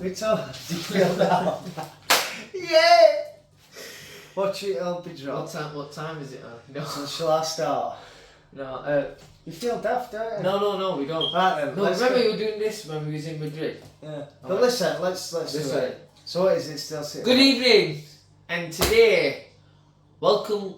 We told you feel that. Yeah! Watch it all be dropped. What time is it? No. So shall I start? No. You feel daft, don't you? No, we don't. Right then. No, remember you were doing this when we was in Madrid. Yeah. But Right. listen, let's do Listen. it. So what is it still sitting? Good evening, and today, welcome.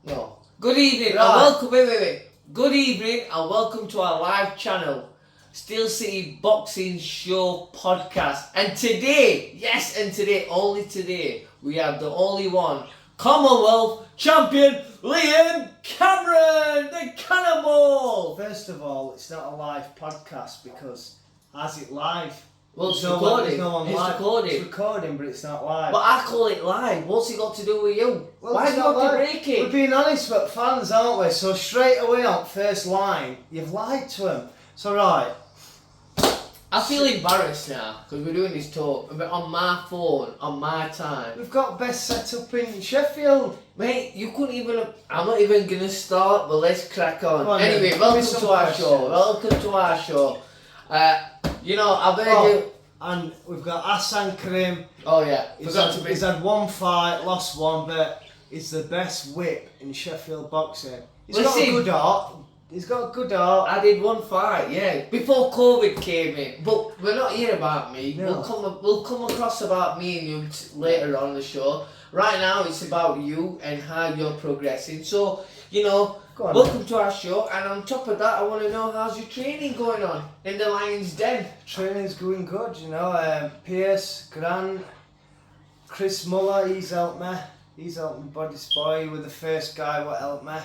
No. Good evening, Right. and welcome. Wait. Good evening, and welcome to our live channel, Steel City Boxing Show podcast. And today, yes, and today, only today, we have the only one, Commonwealth Champion Liam Cameron, the Cannonball. First of all, it's not a live podcast because as it live? Well, it's There's recording. no one It's live. recording. It's recording, but it's not live. But I call it live. What's it got to do with you? Well, Why it's do you not have to live. break it? We're being honest with fans, aren't we? So straight away on first line, you've lied to them. So right. I feel embarrassed now because we're doing this talk on my phone, on my time. We've got best setup in Sheffield. Mate, you couldn't even. I'm not even gonna start, but let's crack on. Go on Anyway, then. welcome Give me to some our questions. show. Welcome to our show. I've heard Oh. you. And we've got Hassan Karim. Oh yeah, He's had one fight, lost one, but he's the best whip in Sheffield boxing. He's got a good art. He's got a good art. I did one fight, yeah, before COVID came in. But we're not here about me. No. We'll come across about me and you later on the show. Right now, it's about you and how you're progressing. So, Go on, welcome to our show. And on top of that, I want to know how's your training going on in the Lion's Den. Training's going good, Pierce, Grant, Chris Muller, he's helped me. He's helped me, Body's boy, he was the first guy what helped me.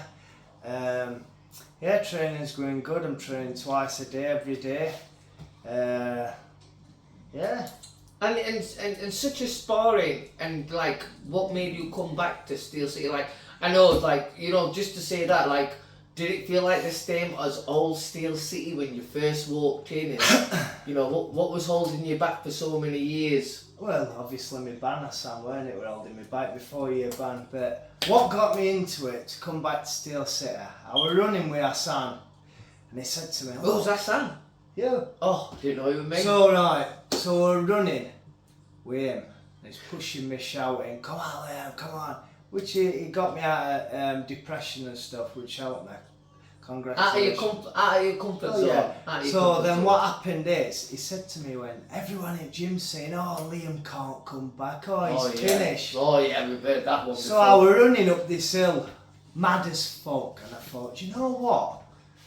Yeah, training's going good. I'm training twice a day, every day. Yeah. And such a sparring and like what made you come back to Steel City? Like I know just to say that, like, did it feel like the same as old Steel City when you first walked in? And, what was holding you back for so many years? Well, obviously my ban, Hassan, weren't it? We're holding me back before your ban. But what got me into it to come back to Steel City? I was running with Hassan, and he said to me, Oh, was that Sam? Yeah. Oh, didn't know you were me. So we're running with him, and he's pushing me, shouting, "Come on, Liam, come on!" Which he got me out of depression and stuff, which helped me. Congratulations. Out of your comfort Oh, zone. yeah. Out of your So comfort then zone. what happened is, he said to me when everyone at gym saying, "Oh, Liam can't come back, oh, he's finished." Oh yeah, we've heard that one So before. I was running up this hill, mad as fuck, and I thought, you know what?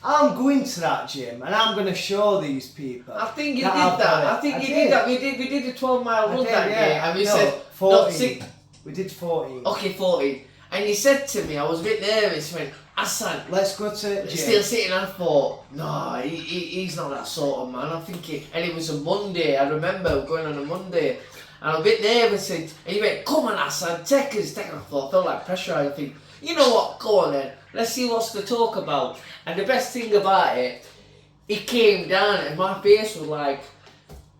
I'm going to that gym and I'm going to show these people. I think you that did I've that. got it. I think I you did. did that. We did a 12-mile run that day, and we No, said 14. not six. We did 14. Okay, 40. And you said to me, I was a bit nervous, went, Hassan, Let's go to the gym. Still sitting, I thought, no, he's not that sort of man. I'm thinking, and it was a Monday, I remember going on a Monday, and I'm a bit nervous, and he went, come on Hassan, take us. I thought, I felt like pressure. I think, you know what, go on then, let's see what's to talk about. And the best thing about it, he came down, and my face was like,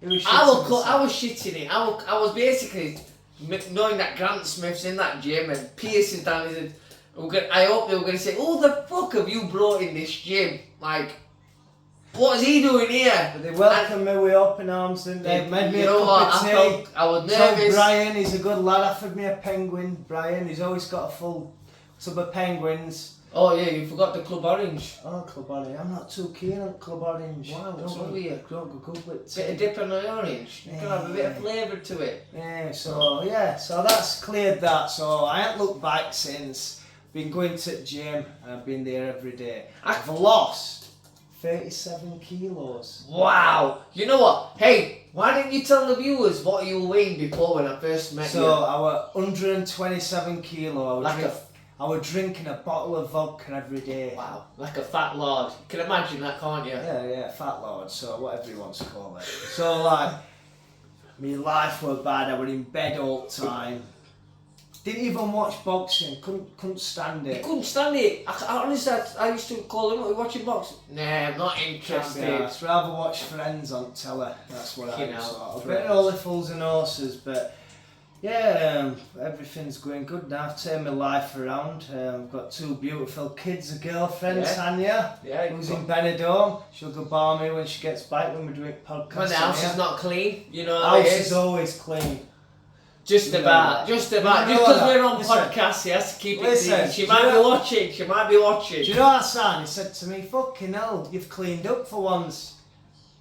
I was shitting it. I was basically knowing that Grant Smith's in that gym and Pierce is down. I hope they were going to say, "Who the fuck have you brought in this gym? Like, what is he doing here?" But they welcomed me with open arms, didn't they? Made me a cup of tea. I was nervous. So Brian, he's a good lad, offered me a penguin. Brian, he's always got a full tub of penguins. Oh yeah, you forgot the Club Orange. Oh, Club Orange. I'm not too keen on Club Orange. Wow, what's wrong with you? Don't go good with Bit of dip on the orange. You can have a bit of flavour to it. So that's cleared that. So I haven't looked back since. Been going to the gym and I've been there every day. I've lost 37 kilos. Wow. You know what? Hey, why didn't you tell the viewers what you were weighing before when I first met you? So I was 127 kilo. I was drinking a bottle of vodka every day. Wow, like a fat lord. You can imagine that, can't you? Yeah, fat lord, so whatever you want to call it. So like, my life was bad, I was in bed all the time. Didn't even watch boxing, couldn't stand it. You couldn't stand it. I honestly, I used to call him, "Are you watching boxing?" Nah, I'm not interested. I'd rather watch Friends on telly, that's what I do. Friends. A bit of Only Fools and Horses, but Yeah, everything's going good now. I've turned my life around. I've got 2 beautiful kids, a girlfriend, Tanya, who's in Benidorm. She'll go bar me when she gets back when we're doing podcasts. When the house is not clean, you know how it is. House is always clean. Just about. Just because we're on podcasts, he has to keep it clean. She might be watching. Do you know that son? He said to me, fucking hell, you've cleaned up for once.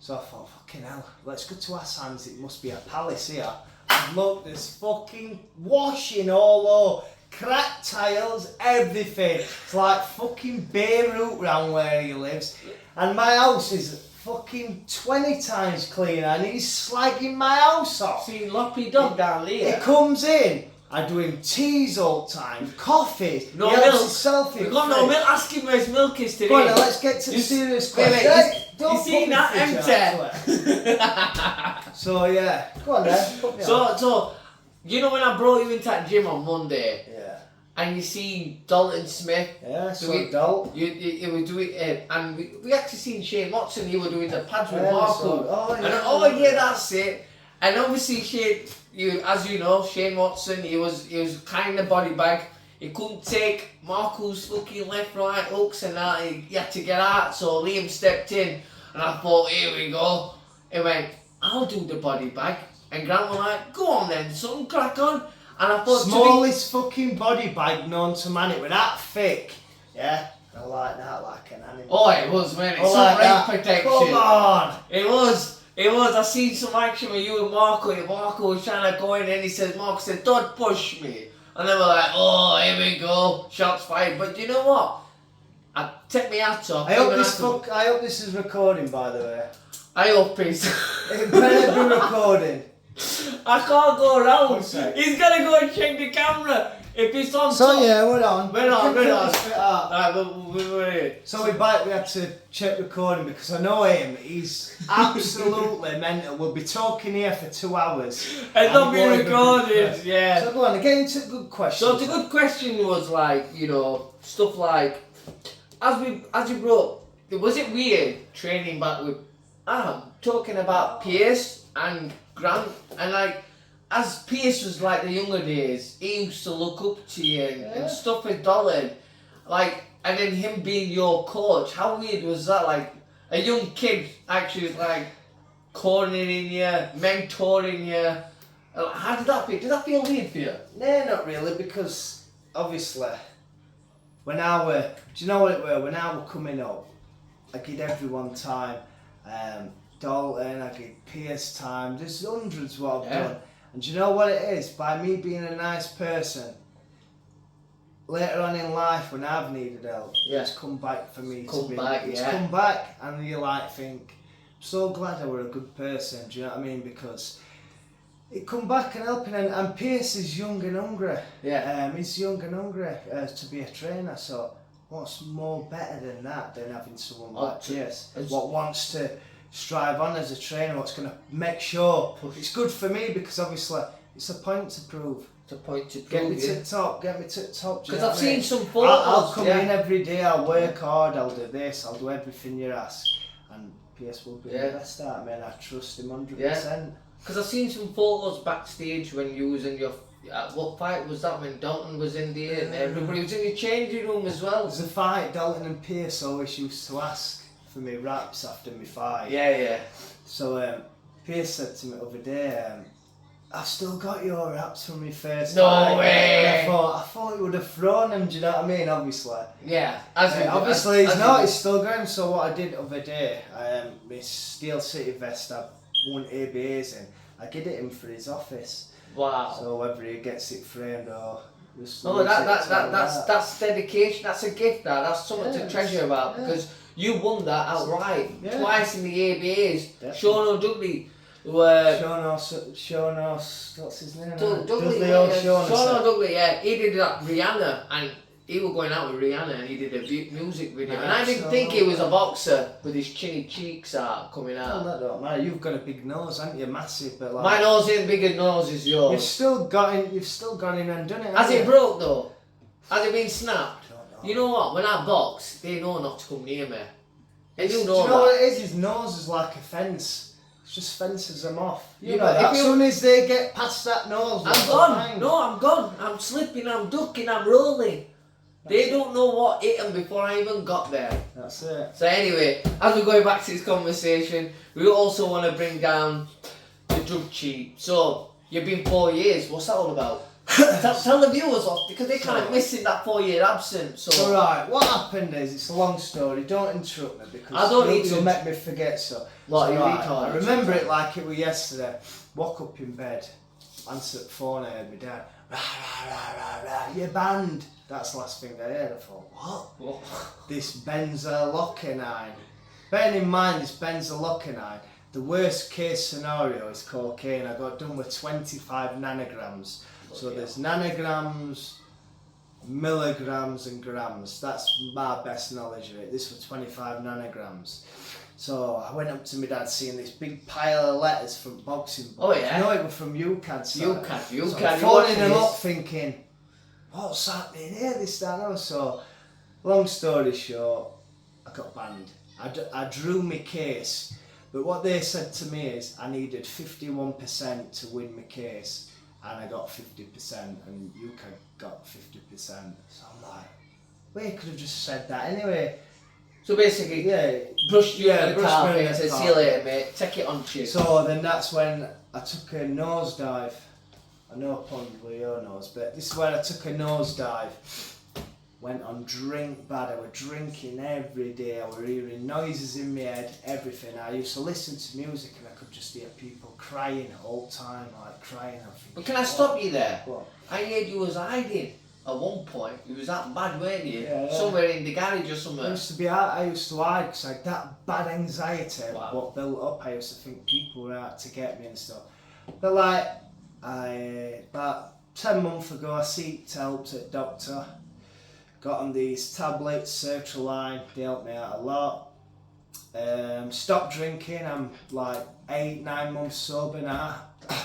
So I thought, fucking hell, let's go to Hassan's, it must be a palace here. And look, there's fucking washing all over, cracked tiles, everything. It's like fucking Beirut round where he lives. And my house is fucking 20 times cleaner and he's slagging my house off. See Loppy Dog down there? He comes in, I do him teas all the time, coffee. No he milk. We've got no milk. Ask him where his milk is today. Go on, now, let's get to the serious question. You see that empty? So yeah, go on then. So you know when I brought you into that gym on Monday? Yeah. And you see Dalton Smith. Yeah, so Dalton. You were doing it, and we actually seen Shane Watson. You were doing the pads with Marco. So, yeah, that's it. And obviously Shane, as you know, Shane Watson, he was kind of body bag. He couldn't take Marco's fucking left, right hooks and that. He had to get out. So Liam stepped in, and I thought, here we go. He went, I'll do the body bag. And Grant was like, go on then, son, crack on. And I thought, smallest fucking body bag known to man. It was that thick. Yeah, I like that, like an animal. Oh, it was, man. It's like some rain protection. Come on. It was. I seen some action with you and Marco. And Marco was trying to go in, and he said, Marco said, don't push me. And they were like, oh, here we go, shots fired. But you know what? I take my hat off. I hope this is recording, by the way. I hope it's. It better be recording. I can't go around. He's gonna go and check the camera. If it's on so top. Yeah, we're on. We're on. Right, we were here. So we had to check recording because I know him. He's absolutely mental. We'll be talking here for 2 hours. And not be recorded. Yeah. So go on, get into good questions. So the good question was like, you know, stuff like, as you brought, was it weird training back with talking about Pierce and Grant, and like, as Pierce was like the younger days, he used to look up to you and stuff with Dolan, like, and then him being your coach, how weird was that? Like, a young kid actually like cornering you, mentoring you. How did that feel? Did that feel weird for you? No, not really, because obviously, when I were, do you know what it were? When I were coming up, I give everyone time. Dalton, I give Pierce time. There's hundreds what I've done. And do you know what it is? By me being a nice person, later on in life when I've needed help, it's come back for me. It's come back, and you like think, I'm so glad I were a good person. Do you know what I mean? Because it come back and helping, and Pierce is young and hungry. Yeah. He's young and hungry to be a trainer. So what's more better than that than having someone like Pierce, what wants to strive on as a trainer, what's going to make sure it's good for me, because obviously it's a point to prove. It's a point to prove. Get me to the top. Because I've seen some photos. I'll come in every day. I'll work hard. I'll do this. I'll do everything you ask. And Pierce will be the best at it, man. I trust him 100%. Because I've seen some photos backstage when you was in your. What fight was that when Dalton was in there and everybody was in the changing room as well? It was a fight. Dalton and Pierce always used to ask for me raps after me fight. Yeah. So Pierce said to me the other day, I've still got your raps from me first No fight. way! And I thought he would have thrown them, do you know what I mean? Obviously. Yeah. Obviously he's not, he's still going. So what I did the other day, my Steel City vest, I won ABAs in, I get it in for his office. Wow. So whether he gets it framed or just that's dedication, that's a gift, that's something to treasure about, because you won that outright twice in the ABAs. Definitely. Sean O'Dudley Sean, what's his name? Dudley, Sean O'Dudley, he did that Rihanna, and he was going out with Rihanna, and he did a music video, and I didn't think he was a boxer with his chinny cheeks coming out. Well, that don't matter. You've got a big nose, haven't you? Massive, but like my nose ain't big as nose as yours. You've still gone in and done it. Has it broke though? Has it been snapped? I don't know. You know what? When I box, they know not to come near me. And Do you know what it is? His nose is like a fence. just fences them off. Yeah, You know, but if as you- soon as they get past that nose, I'm gone. No, I'm gone. I'm slipping, I'm ducking, I'm rolling. They don't know what hit them before I even got there. That's it. So anyway, as we're going back to this conversation, we also want to bring down the drug cheat. So, you've been 4 years. What's that all about? tell the viewers what, because they're kind of missing that 4-year absence. So, Alright, what happened is, it's a long story, don't interrupt me because I don't need to. you'll make me forget so. What, you right, retard? I remember it like it was yesterday. Woke up in bed, answered the phone, I heard my dad, rah, rah, rah, rah, rah, you're banned. That's the last thing I heard. I thought, what? This benzalocyanine. Bearing in mind this benzalocyanine, the worst case scenario is cocaine. I got done with 25 nanograms. So there's nanograms, milligrams and grams. That's my best knowledge of it. This was 25 nanograms. So I went up to my dad seeing this big pile of letters from boxing books. Oh yeah? No, it was from UCAD. So UCAD. phoning them up thinking, what's happening here, this, that, and other. So, long story short, I got banned. I drew my case, but what they said to me is I needed 51% to win my case, and I got 50%, and you got 50%. So I'm like, well, you could have just said that anyway. So basically, Yeah, brushed you on the brushed carpet me on and the said, see you carpet. later, mate. Take it on chin. So then that's when I took a nosedive. I know pun with your nose, but this is when I took a nosedive. Went on drink bad. I was drinking every day. I was hearing noises in my head, everything. I used to listen to music and I could just hear people crying all the time, like crying. I'm thinking, But can I stop you there? What? I heard you was hiding at one point. You was that bad, weren't you? Yeah. Somewhere in the garage or I somewhere. used to hide because I had that bad anxiety. Wow. What built up, I used to think people were out to get me and stuff. But like, about 10 months ago, I seeked help at doctor. Got on these tablets, sertraline, they helped me out a lot. Stopped drinking, I'm like 8-9 months sober now.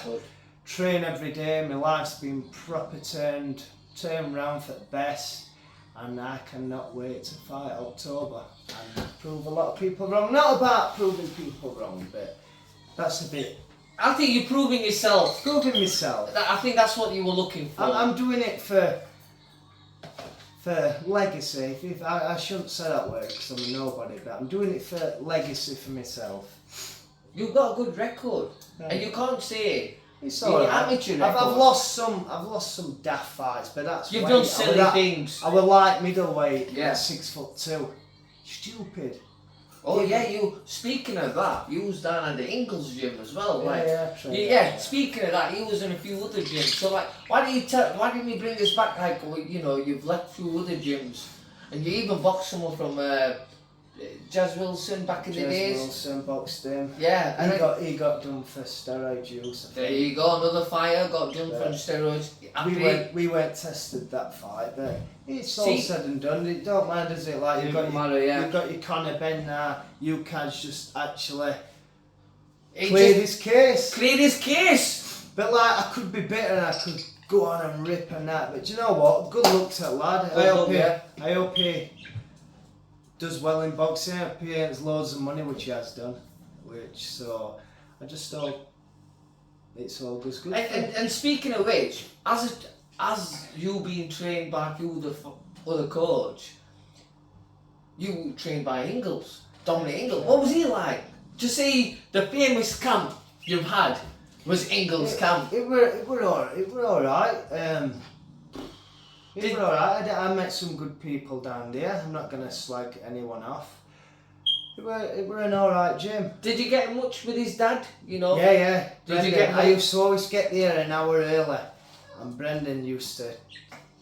Good. Train every day, my life's been proper turned round for the best. And I cannot wait to fight October and prove a lot of people wrong. Not about proving people wrong, but that's a bit. I think you're proving yourself. Proving myself. I think that's what you were looking for. I'm doing it for legacy. I shouldn't say that word because I'm a nobody, but I'm doing it for legacy for myself. You've got a good record, Yeah. and you can't say It's you're alright. amateur I've record. lost some daft fights, but that's You've weight. done silly things. I was like middleweight Yeah. at 6'2". Stupid. Oh yeah, you. Speaking of that, you was down at the Ingles gym as well, like. true, Yeah, speaking of that, he was in a few other gyms. So like, why didn't you bring us back? Like, you know, you've left few other gyms, and you even boxed someone from Jazz Wilson back in the days. Wilson boxed him. Yeah, and He got done for steroid use. I there think. you go, another fire got done Yeah. from steroids. We weren't tested that fight, but it's all See- said and done. It don't matter, does it? Like It don't matter, yeah. You've got your Conor Ben now. You can just actually He clear just this case. cleared his case. But like, I could be bitter and I could go on and rip and that. But do you know what? Good luck to that lad. Good luck, yeah. I hope he does well in boxing. I hope he earns loads of money, which he has done. So I just hope it's all goes good. And speaking of which, as you being trained by the other coach, you trained by Ingles, Dominic Ingles. What was he like? To see the famous camp you've had was Ingles' camp. It were alright. It were alright. I met some good people down there. I'm not gonna slag anyone off. It were an alright gym. Did you get much with his dad? You know. Yeah. Did you Brendan, get I much? used to always get there an hour early, and Brendan used to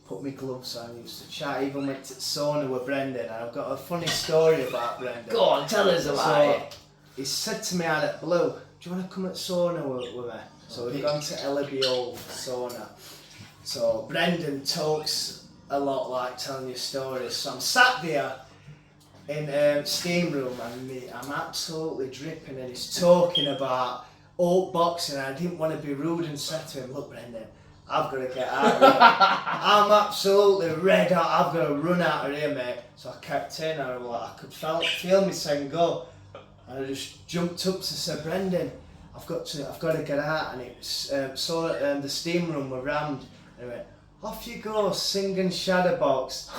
put me gloves on. Used to chat. Even went to sauna with Brendan. And I've got a funny story about Brendan. Go on, tell us about it. He said to me out at Blue, "Do you want to come at sauna with me?" So we've gone to Ellerby sauna. So Brendan talks a lot, like telling you stories. So I'm sat there in steam room and I'm absolutely dripping, and he's talking about old boxing. And I didn't want to be rude and said to him, "Look, Brendan, I've got to get out of here. I'm absolutely red hot. I've got to run out of here, mate." So I kept in, and I could feel me saying go. And I just jumped up to say, "Brendan, I've got to get out, and it was the steam room were rammed, and he went, off you go, singing Shadowbox.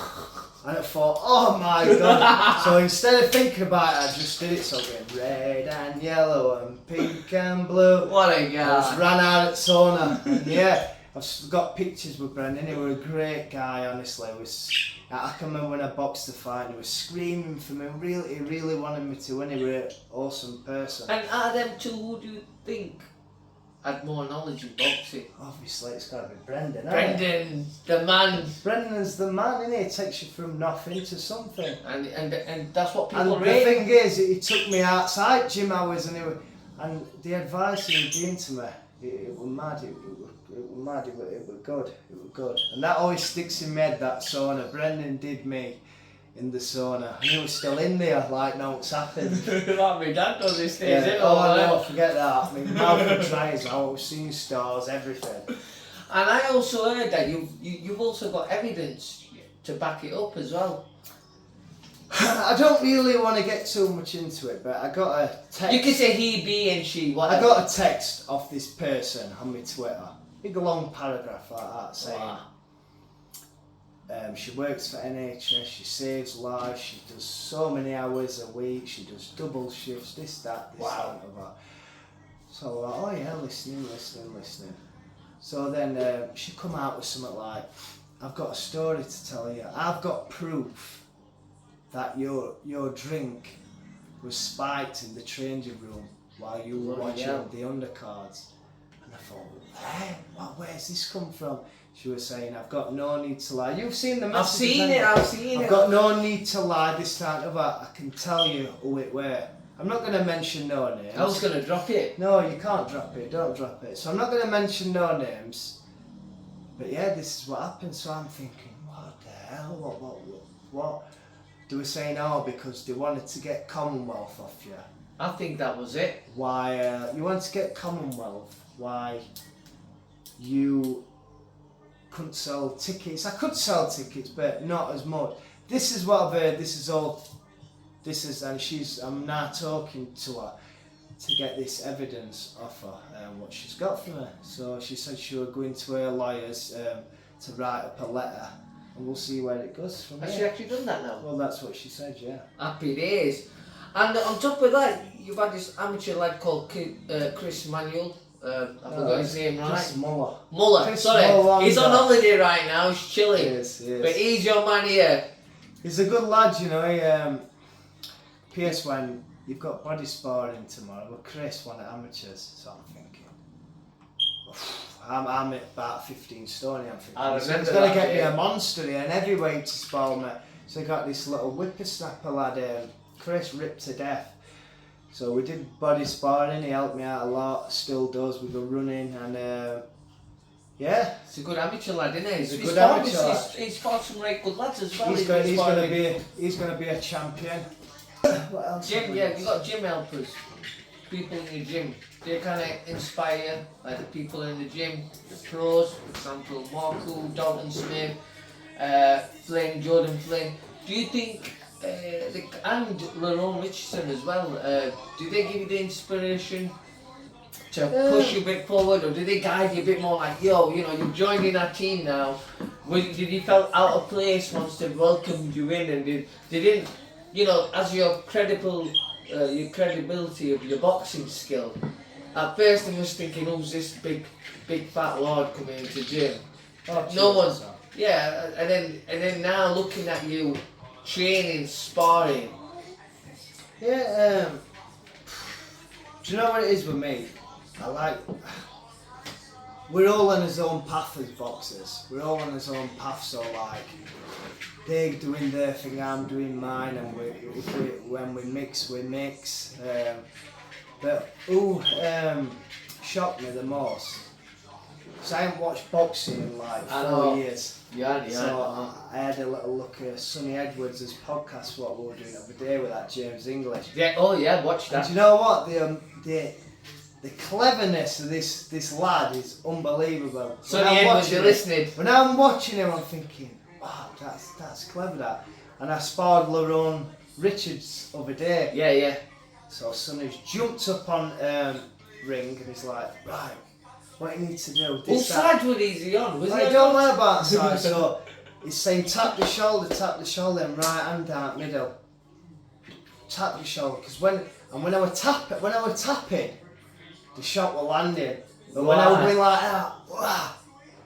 And I thought, oh my god. So instead of thinking about it, I just did it. So I went red and yellow and pink and blue. What a I guy. just ran out at sauna. And yeah, I've got pictures with Brendan. He was a great guy, honestly. I can remember when I boxed the fight and he was screaming for me. He really wanted me to win. He was an awesome person. And out of them two, who do you think had more knowledge in boxing? Obviously, it's got to be Brendan. Brendan, the man. Brendan's the man, isn't he? He takes you from nothing to something. And that's what people And rate. the thing is, he took me outside gym hours, and the advice he was giving to me, it was mad. It was mad. It was good. It was good. And that always sticks in my head. That sauna. Brendan did me in the sauna, and he was still in there like nothing's happened. Like my dad does these days. Yeah. Oh, I know. Forget that. I mean, mouth and dry as well. We've seen stars, everything. And I also heard that you've also got evidence to back it up as well. I don't really want to get too much into it, but I got a text. You can say he, be, and she. Whatever. I got a text off this person on my Twitter. Big long paragraph like that saying. Wow. She works for NHS, she saves lives, she does so many hours a week, she does double shifts, this, that, that. So oh yeah, listening. So then she come out with something like, I've got a story to tell you. I've got proof that your drink was spiked in the changing room while you were watching the undercards. And I thought, where's this come from? She was saying, I've got no need to lie. You've seen the message. I've seen it. I've got no need to lie this time. I can tell you who it were. I'm not going to mention no names. I was going to drop it. No, you can't drop it. Don't drop it. So I'm not going to mention no names. But yeah, this is what happened. So I'm thinking, what the hell? What? They were saying, oh, because they wanted to get Commonwealth off you. I think that was it. Why you wanted to get Commonwealth? Why you couldn't sell tickets? I could sell tickets, but not as much. This is what I've heard. I'm now talking to her to get this evidence off her and what she's got from her. So she said she was going to her lawyers to write up a letter, and we'll see where it goes from Has here. she actually done that now? Well, that's what she said, yeah. Happy days. And on top of that, you've had this amateur lad called Chris Manuel. I forgot his name, right? Chris Muller. Chris Muller. He's on holiday right now, he's chilling. Yes. But he's your man here. He's a good lad, you know. P.S. when you've got body sparring tomorrow, but Chris won at amateurs, so I'm thinking, I'm at about 15 stone. I'm thinking he's going to get me a monster here, an heavyweight to spar me. So I got this little whippersnapper lad, Chris, ripped to death. So we did body sparring, he helped me out a lot, still does, we go running, and yeah. He's a good amateur lad, isn't he? He's fought some great good lads as well. He's going to be a champion. What else? Gym, yeah, you've got gym helpers. People in your gym. They kind of inspire you, like the people in the gym, the pros, for example, Marco, Dalton Smith, Jordan Flynn. Do you think, and Lerone Richardson as well, do they give you the inspiration to push you a bit forward, or do they guide you a bit more like, yo, you know, you've joined in our team now? Did you felt out of place once they welcomed you in, and they didn't, you know, as your credibility of your boxing skill? At first I was thinking, who's this big fat lord coming into gym? No one's. Yeah, and then now looking at you, training, sparring. Yeah. Do you know what it is with me? We're all on his own path as boxers. We're all on his own path. So like, they're doing their thing, I'm doing mine, and when we mix, we mix. But who shocked me the most? Because I haven't watched boxing in like 4 years. Yeah. So I had a little look at Sonny Edwards' podcast, what we were doing the other day with that James English. Yeah. Watch that. And do you know what? The cleverness of this lad is unbelievable. Sonny Edwards, you're listening. When I'm watching him, I'm thinking, wow, that's clever that. And I sparred Lerone Richards the other day. Yeah. So Sonny's jumped up on ring and he's like, right, what you need to do. What This, side was he on? Was he I on don't your- know about side, so he's saying tap the shoulder, and right hand down middle. Tap the shoulder, because when I was tapping, the shot was landing. But when I was doing like that, wow,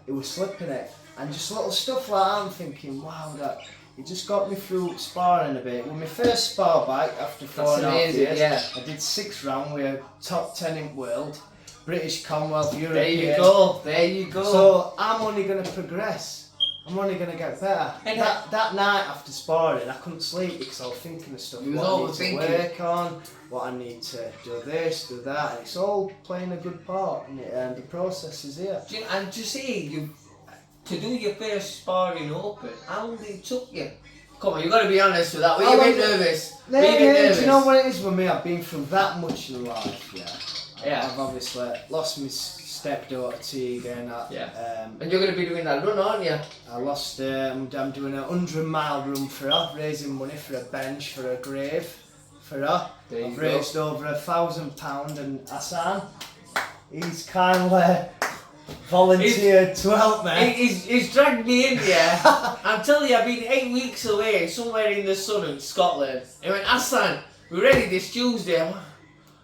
it was slipping it. And just little stuff like that, I'm thinking, wow, that it just got me through sparring a bit. With my first spar back after 4.5 years, yeah. I did 6 rounds with a top 10 in world, British, Commonwealth, European. There you go. So I'm only going to progress. I'm only going to get better. And that night after sparring, I couldn't sleep because I was thinking of stuff. You was What I need to overthinking. work on, what I need to do this, do that. And it's all playing a good part in it, and the process is here. And to see to do your first sparring open, how long did it took you? Come on, you got to be honest with that. Were you a bit nervous? Were you a bit nervous? Do you know what it is with me? I've been through that much in life, Yeah. I've obviously lost my stepdaughter Tegan. And you're going to be doing that run, aren't you? I lost, I'm doing a 100-mile run for her, raising money for a bench, for a grave, for her. There you I've go. raised over £1,000 and Hassan, he's kindly volunteered to help me. He's dragged me in, yeah. I'm telling you, I've been 8 weeks away, somewhere in the sun in Scotland. He went, Hassan, we're ready this Tuesday.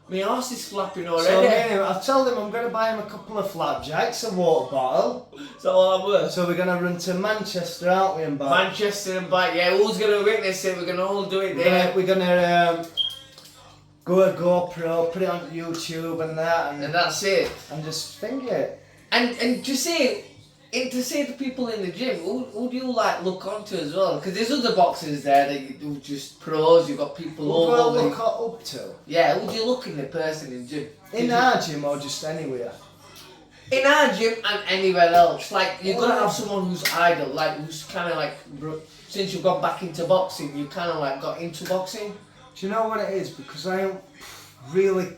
My arse is flapping already. So anyway, I've told him I'm going to buy him a couple of flapjacks, a water bottle. Is that all I'm worth? So we're going to run to Manchester, aren't we, and back? Manchester and back, yeah. Who's going to witness it? We're going to all do it there. We're gonna go a GoPro, put it on YouTube and that, And that's it. and just think it. And to say to people in the gym, who do you like look onto as well? Because there's other boxers there that you do just pros. You've got people What all do I over. look up to? Yeah, who do you look in the person in the gym? In our gym or just anywhere? In our gym and anywhere else, like you've got to have someone who's idle, like who's kind of like since you've gone back into boxing, you kind of like got into boxing. Do you know what it is? Because I don't really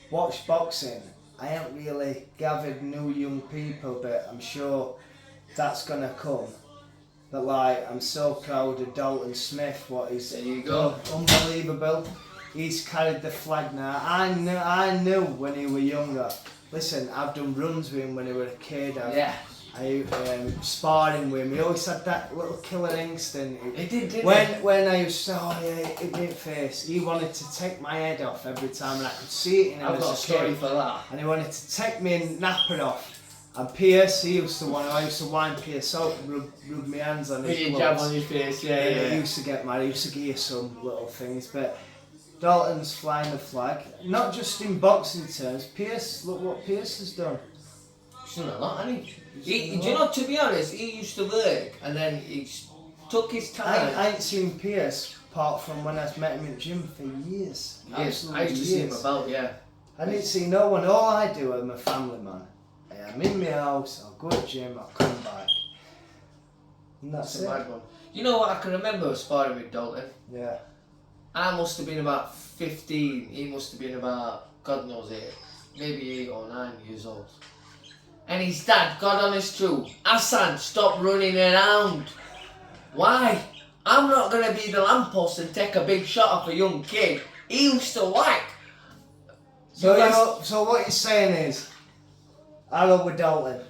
watch boxing. I haven't really gathered new young people, but I'm sure that's gonna come. But like, I'm so proud of Dalton Smith. What he's There you go. Unbelievable. He's carried the flag now. I knew when he was younger. Listen, I've done runs with him when he was a kid. I sparring with him. He always had that little killer instinct. He did, didn't When I used to, it didn't face. He wanted to take my head off every time, and I could see it in him I've got a as a story kid. for that. And he wanted to take me and nap it off. And Pierce, I used to wind Pierce out and rub my hands on Put his your jab gloves. on your face, He yeah. used to get mad. He used to give you some little things, but Dalton's flying the flag. Not just in boxing terms. Pierce, look what Pierce has done. He's done a lot, hasn't he? Do you know, to be honest, he used to work and then he took his time. I ain't seen Pierce apart from when I met him in the gym for years. Yes, I used to see him about, yeah. I didn't see no one. All I do, I'm a family man. I'm in my house, I'll go to the gym, I'll come back. And that's That's a it. mad one. You know what I can remember sparring with Dalton? Yeah. I must have been about 15, he must have been about, God knows it, maybe 8 or 9 years old. And his dad, God honest truth, Hassan, stop running around. Why? I'm not going to be the lamppost and take a big shot off a young kid. He used to whack. So, You guys- so what you're saying is, I love with Dalton.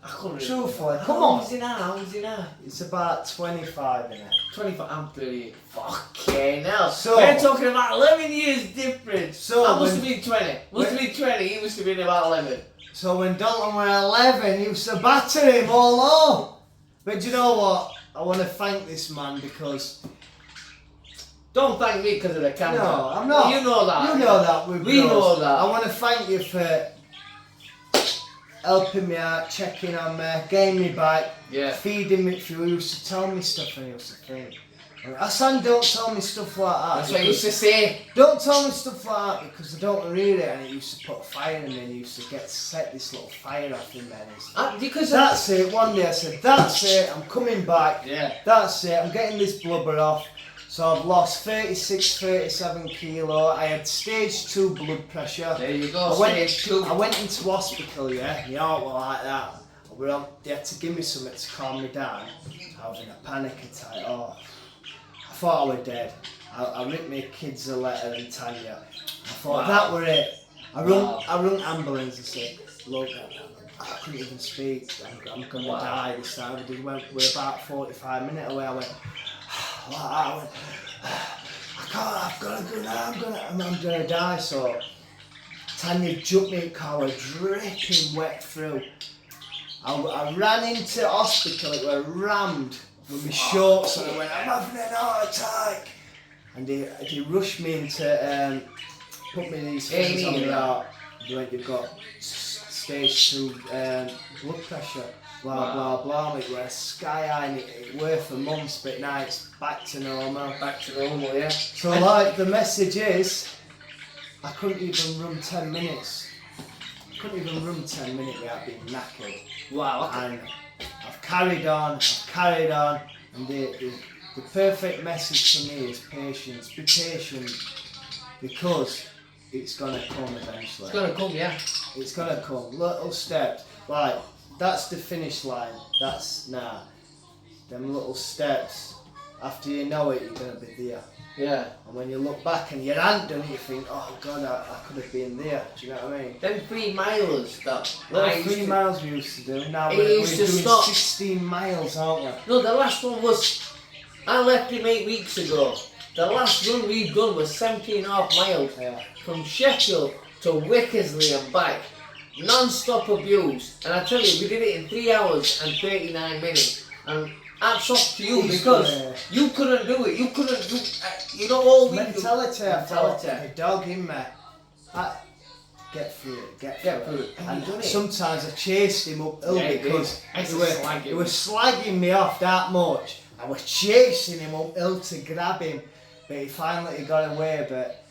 I couldn't Truthfully, How come old on. is he now? How old is he now? It's about 25 in it. 25, I'm 38. Fucking hell. So- We're talking about 11 years difference. So I must when- have been 20. Must have been 20, he must have been about 11. So when Dalton were 11, he used to batter him all on. But do you know what? I want to thank this man because... Don't thank me because of the camera. No, I'm not. You know that. You know that. We know that. I want to thank you for helping me out, checking on me, getting me back, Yeah. feeding me through. He used to tell me stuff and he used to think, Hassan, don't tell me stuff like that. That's what I used to say. Don't tell me stuff like that because I don't read it, and it used to put fire in me, and he used to set this little fire off in me. Because That's it. One day I said, that's it, I'm coming back. Yeah. That's it, I'm getting this blubber off. So I've lost 36, 37 kilo. I had stage 2 blood pressure. There you go, I went, stage 2. I went into hospital, yeah. My heart was like that. They had to give me something to calm me down. I was in a panic attack. Oh, I thought I was dead. I wrote my kids a letter and Tanya. I thought that were it. I rung ambulance and said, look, I couldn't even speak. I'm gonna die this time. We're about 45 minutes away. I went, I can't. I've got to go now. I'm gonna die. So Tanya jumped me in the car. We're dripping wet through. I ran into hospital. It were rammed with my shorts on. I went, I'm having an heart attack. And they rushed me into put me these things on the heart. You've got stage 2 blood pressure, blah blah blah. It was sky high and it worked for months, but now it's back to normal. Back to normal, yeah. So like the message is, I couldn't even run 10 minutes. I couldn't even run 10 minutes without being knackered. Wow. And I've carried on, and the perfect message for me is patience. Be patient, because it's gonna come eventually. It's gonna come, yeah. It's gonna come. Little steps. Like, that's the finish line. Them little steps. After you know it, you're gonna be there. Yeah. And when you look back and you haven't done it, you think, oh God, I could have been there. Do you know what I mean? Them 3 miles that Little 3 miles we used to do. Now It we're used to doing stop. 16 miles, aren't we? No, the last one was, I left him 8 weeks ago. The last run we've done was 17.5 miles. Yeah. From Sheffield to Wickersley and back. Non-stop abuse. And I tell you, we did it in 3 hours and 39 minutes. And hats off to you, because you couldn't do it. You couldn't do you know, all we Mentality. I thought, Mentality. a dog in me. Get through it. Get through it. And you done it. Sometimes I chased him uphill because he was slagging me off that much. I was chasing him uphill to grab him, but he finally got away. But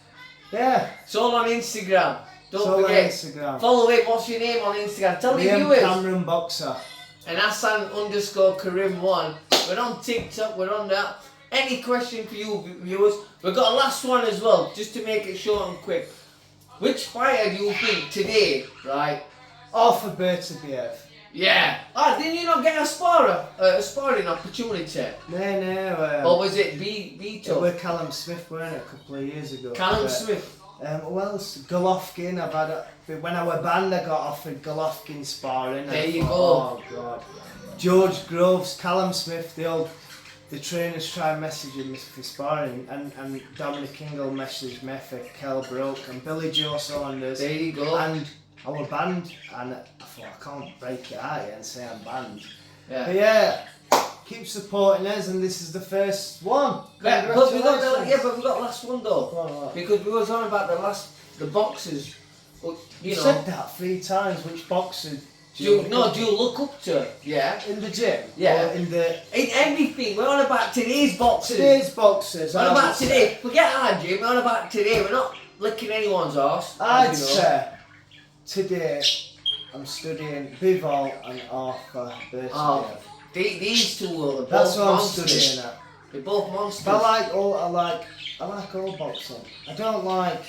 yeah, It's all on Instagram. Don't it's all forget. on Instagram. Follow it. What's your name on Instagram? Tell the Liam viewers. Cameron Boxer. And Hassan_Karim1. We're on TikTok, we're on that. Any question for you viewers? We've got a last one as well, just to make it short and quick. Which fighter do you think today, right? All for better behave. Yeah. Didn't you not get a sparring opportunity? No. Or was it It Vito? was Callum Smith, weren't it, a couple of years ago? Callum But, Smith. What else? Golovkin. When I was banned, I got offered Golovkin sparring. There I you thought, oh God. George Groves, Callum Smith, the trainers try and message him for sparring, and Dominic Ingle messaged me for Kell Brook and Billy Joe Saunders. There you go. And I was banned, and I thought, I can't break it out and say I'm banned. Yeah. But yeah, keep supporting us, and this is the first one. Yeah, but we got last one though. What? Because we was on about the boxers. You said that 3 times. Which boxer? Do you look up to? Yeah. In the gym? Yeah. Or in everything. We're on about today's boxers. Today's boxers. We're on about today. Forget our gym. We're on about today. We're not licking anyone's arse. I'd say today I'm studying Bivol and Arthur Birchfield. These two are both That's what I'm monsters. studying at. They're both monsters. But I like all boxing. I don't like.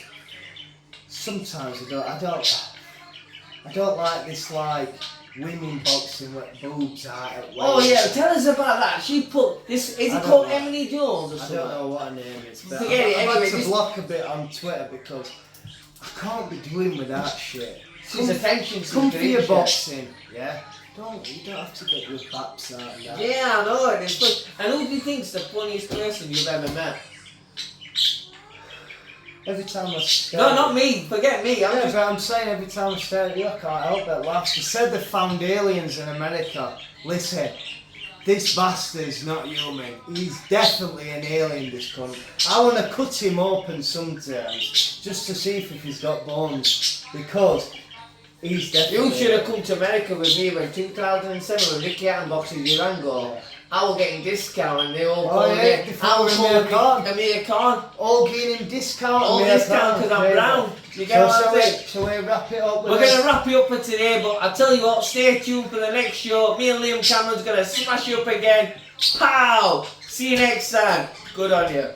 Sometimes I don't like this like women boxing with boobs out at waist. Oh yeah, tell us about that. She put this. Is it called Emily Jones or something? I don't know what her name is. But Forget it, I've anyway, had to block a bit on Twitter because I can't be doing with that shit. She's attention seeker. Come for your boxing, yeah. You don't have to get your baps out and that. Yeah, I know. It's fun. And who do you think's the funniest person you've ever met? Every time I stare. No, not me. Forget me. I'm saying every time I stare at you, I can't help but laugh. They said they found aliens in America. Listen, this bastard's not human. He's definitely an alien, this cunt. I want to cut him open sometimes, just to see if he's got bones. Because he's definitely... You should have come to America with me when 2007 when Ricky Hatton boxes Durango. I was getting discount and they all called me. I was Amir Khan. All getting discount. All discount because I'm brown. You get what I'm saying? Shall we wrap it up? We're going to wrap it up for today, but I tell you what, stay tuned for the next show. Me and Liam Cameron's going to smash you up again. Pow! See you next time. Good on you.